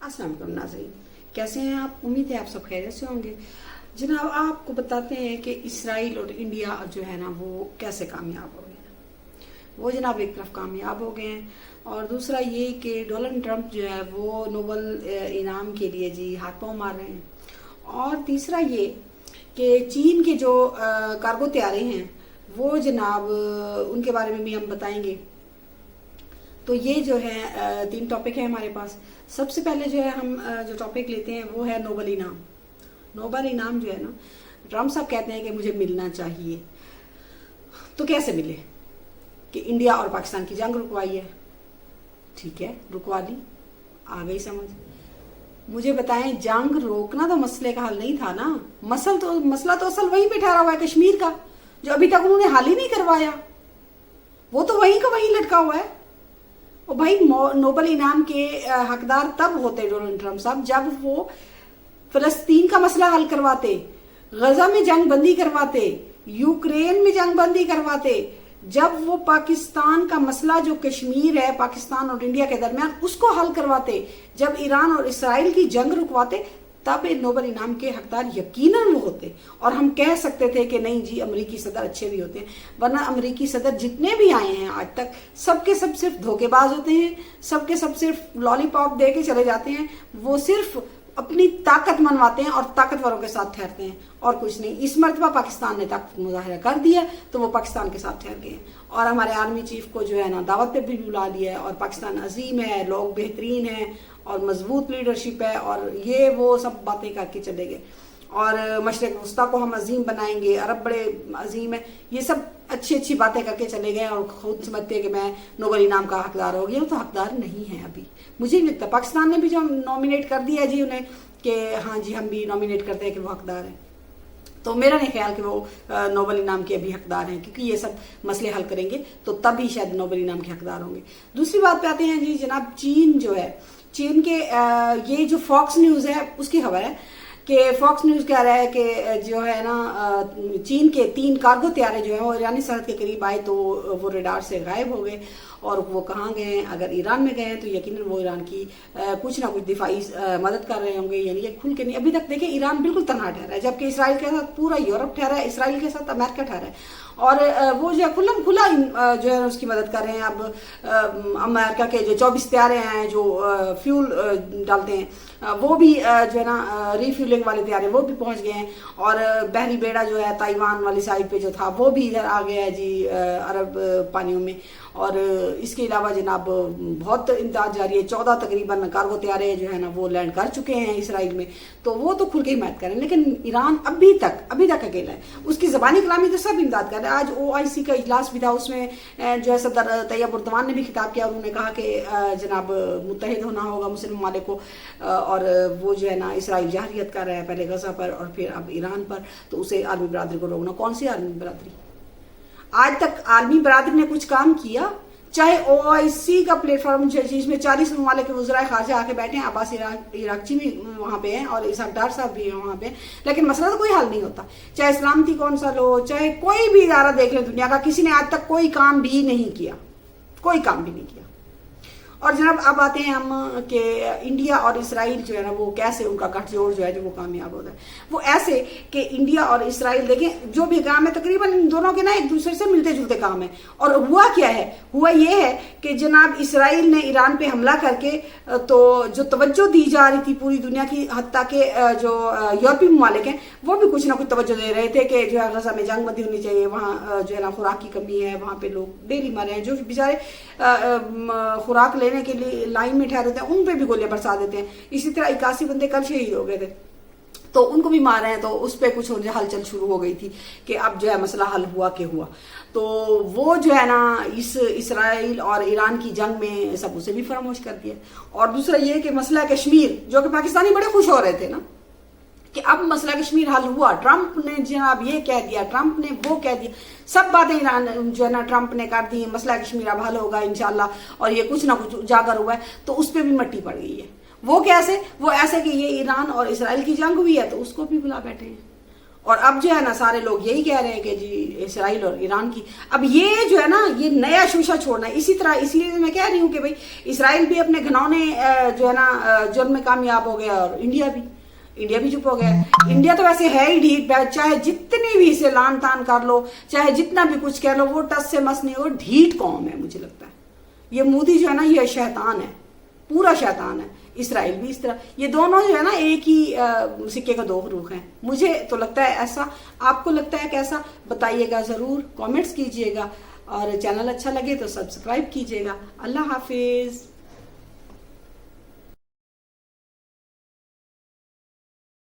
अस्सलाम वालेकुम नाज़रीन, कैसे हैं आप? उम्मीद है आप सब खैरियत से होंगे। जनाब, आपको बताते हैं कि इसराइल और इंडिया जो है ना वो कैसे कामयाब हो गए। वो जनाब एक तरफ कामयाब हो गए हैं और दूसरा ये कि डोनाल्ड ट्रंप जो है वो नोबेल इनाम के लिए जी हाथ पांव मार रहे हैं। और तीसरा ये कि चीन के जो कार्गो तैयारे हैं वो जनाब उनके बारे में भी हम बताएंगे। तो ये जो है 3 टॉपिक है हमारे पास। सबसे पहले जो है हम जो टॉपिक लेते हैं वो है नोबेल इनाम। नोबेल इनाम जो है ना, ट्रम्प साहब कहते हैं कि मुझे मिलना चाहिए। तो कैसे मिले? कि इंडिया और पाकिस्तान की जंग रुकवाई है। ठीक है, रुकवा ली, आ गई समझ। मुझे बताएं, जंग रोकना तो मसले का हल नहीं था ना। मसला तो असल वहीं पे ठहरा हुआ है, कश्मीर का, जो अभी तक उन्होंने हल ही नहीं करवाया। वो तो वहीं का वहीं लटका हुआ है। और भाई, नोबेल इनाम के हकदार तब होते डोनाल्ड ट्रंप साहब जब वो फलस्तीन का मसला हल करवाते, गजा में जंग बंदी करवाते, यूक्रेन में जंग बंदी करवाते, जब वो पाकिस्तान का मसला जो कश्मीर है पाकिस्तान और इंडिया के दरमियान उसको हल करवाते, जब ईरान और इसराइल की जंग रुकवाते, तब नोबेल इनाम के हकदार यकीनन वो होते। और हम कह सकते थे कि नहीं जी, अमेरिकी सदर अच्छे भी होते हैं, वरना अमेरिकी सदर जितने भी आए हैं आज तक सबके सब सिर्फ धोखेबाज होते हैं, सबके सब सिर्फ लॉलीपॉप दे के चले जाते हैं। वो सिर्फ अपनी ताकत मनवाते हैं और ताकतवरों के साथ ठहरते हैं और कुछ नहीं। इस मरतबा पाकिस्तान ने ताकत मुजाहिरा कर दिया तो वो पाकिस्तान के साथ ठहर गए हैं। और हमारे आर्मी चीफ को जो है ना दावत पे भी बुला लिया है। और पाकिस्तान अजीम है, लोग बेहतरीन हैं और मजबूत लीडरशिप है, और ये वो सब बातें करके चले गए। और मशरक़ वस्ता को हम अजीम बनाएंगे, अरब बड़े अजीम है, ये सब अच्छी अच्छी बातें करके चले गए और खुद समझते हैं कि मैं नोबेल इनाम का हकदार हो गया। तो हकदार नहीं है अभी, मुझे नहीं लगता। पाकिस्तान ने भी जो नॉमिनेट कर दिया जी उन्हें कि हाँ जी हम भी नॉमिनेट करते हैं कि वो हकदार हैं। तो मेरा नहीं ख्याल कि वो नोबेल इनाम के अभी हकदार हैं, क्योंकि ये सब मसले हल करेंगे तो तभी शायद नोबेल इनाम के हकदार होंगे। दूसरी बात पे आते हैं जी जनाब, चीन जो है, चीन के ये जो फॉक्स न्यूज़ है उसकी खबर है कि फॉक्स न्यूज़ कह रहा है कि जो है ना चीन के 3 कार्गो तैयारे जो है वो ईरानी सरहद के करीब आए तो वो रडार से गायब हो गए। और वो कहाँ गए हैं? अगर ईरान में गए हैं तो यकीनन वो ईरान की कुछ ना कुछ दिफाई मदद कर रहे होंगे। यानी कि खुल के नहीं। अभी तक देखिए ईरान बिल्कुल तनहा ठहरा है, जबकि इसराइल के साथ पूरा यूरोप ठहरा है, इसराइल के साथ अमेरिका ठहरा है। और वो जो है खुला जो है उसकी मदद कर रहे हैं। अब अमेरिका के जो 24 तैयारे हैं जो फ्यूल डालते हैं, वो भी जो है ना रिफ्यूलिंग वाले तैयारे वो भी पहुंच गए हैं। और बहरी बेड़ा जो है ताइवान वाली साइड पे जो था वो भी इधर आ गया है जी अरब पानियों में। और इसके अलावा जनाब बहुत इमदाद जारी है। 14 तकरीबन कार्गो तैयारे जो है ना वो लैंड कर चुके हैं इसराइल में, तो वो तो खुल के हिमायत करें। लेकिन ईरान अभी तक अकेला है। उसकी ज़बानी कलामी तो सब इमदाद कर रहे हैं। आज OIC का इजलास भी था, उसमें जो है सदर तैयब उर्दवान ने भी खिताब किया और उन्होंने कहा कि जनाब मुत्तहिद होना होगा मुस्लिम ममालिक को। और वो जो है ना इसराइल जहरियत कर रहा है, पहले गजा पर और फिर अब ईरान पर, तो उसे आर्मी बरादरी को रोकना। कौन सी आर्मी बरादरी? आज तक आर्मी बरादरी ने कुछ काम किया? चाहे OIC का प्लेटफॉर्म जिसमें 40 ममालिक के वज़राए ख़ारजा आके बैठे हैं, अब्बास इराक़ची भी वहाँ पे हैं और इसहाक़ डार साहब भी हैं वहाँ पे, लेकिन मसला तो कोई हल नहीं होता। चाहे सलामती कौंसिल हो, चाहे कोई भी इदारा देख ले दुनिया का, किसी ने आज तक कोई काम भी नहीं किया, कोई काम भी नहीं किया। और जनाब अब आते हैं हम कि इंडिया और इसराइल जो है ना वो कैसे उनका गठजोड़ जो है जो वो कामयाब होता है। वो ऐसे कि इंडिया और इसराइल देखें जो भी काम है तकरीबन इन दोनों के ना एक दूसरे से मिलते जुलते काम है। और हुआ क्या है? हुआ ये है कि जनाब इसराइल ने ईरान पे हमला करके तो जो तवज्जो दी जा रही थी पूरी दुनिया की, हत्ता के जो यूरोपीय ममालिक हैं वो भी कुछ ना कुछ तवज्जो दे रहे थे कि जो है गजा में जंग बंदी होनी चाहिए, वहाँ जो है ना खुराक की कमी है, वहाँ पे लोग डेली मरे हैं, जो बेचारे खुराक लेने के लिए लाइन में ठहरे थे उन पे भी गोलियां बरसा देते हैं। इसी तरह 81 बंदे कल शहीद हो गए थे, तो उनको भी मारे हैं। तो उस पर कुछ हलचल शुरू हो गई थी कि अब जो है मसला हल हुआ कि हुआ। तो वो जो है ना इस इसराइल और ईरान की जंग में सब उसे भी फरामोश कर दिया। और दूसरा ये कि मसला कश्मीर, जो कि पाकिस्तानी बड़े खुश हो रहे थे ना कि अब मसला कश्मीर हल हुआ, ट्रंप ने जनाब ये कह दिया, ट्रंप ने वो कह दिया, सब बातें ईरान जो है ना ट्रंप ने कर दी, मसला कश्मीर अब हल होगा इंशाल्लाह, और ये कुछ ना कुछ उजागर हुआ है, तो उस पर भी मट्टी पड़ गई है। वो कैसे? वो ऐसे कि ये ईरान और इसराइल की जंग हुई है तो उसको भी बुला बैठे हैं। اور اب جو ہے نا سارے لوگ یہی کہہ رہے ہیں کہ جی اسرائیل اور ایران کی، اب یہ جو ہے نا یہ نیا شوشہ چھوڑنا ہے اسی طرح. اس لیے میں کہہ رہی ہوں کہ بھئی اسرائیل بھی اپنے گھنونے جو ہے نا جرم میں کامیاب ہو گیا، اور انڈیا بھی چپ ہو گیا. انڈیا تو ویسے ہے ہی ڈھیٹ بیٹ، چاہے جتنی بھی اسے لان تان کر لو، چاہے جتنا بھی کچھ کہہ لو، وہ ٹس سے مس نہیں، وہ ڈھیٹ قوم ہے. مجھے لگتا ہے یہ مودی جو ہے نا یہ شیطان ہے، پورا شیطان ہے. اسرائیل بھی اس طرح، یہ دونوں جو ہے نا ایک ہی سکے کا دو رخ ہیں. مجھے تو لگتا ہے ایسا. آپ کو لگتا ہے کیسا؟ بتائیے گا ضرور، کامنٹس کیجئے گا، اور چینل اچھا لگے تو سبسکرائب کیجئے گا. اللہ حافظ.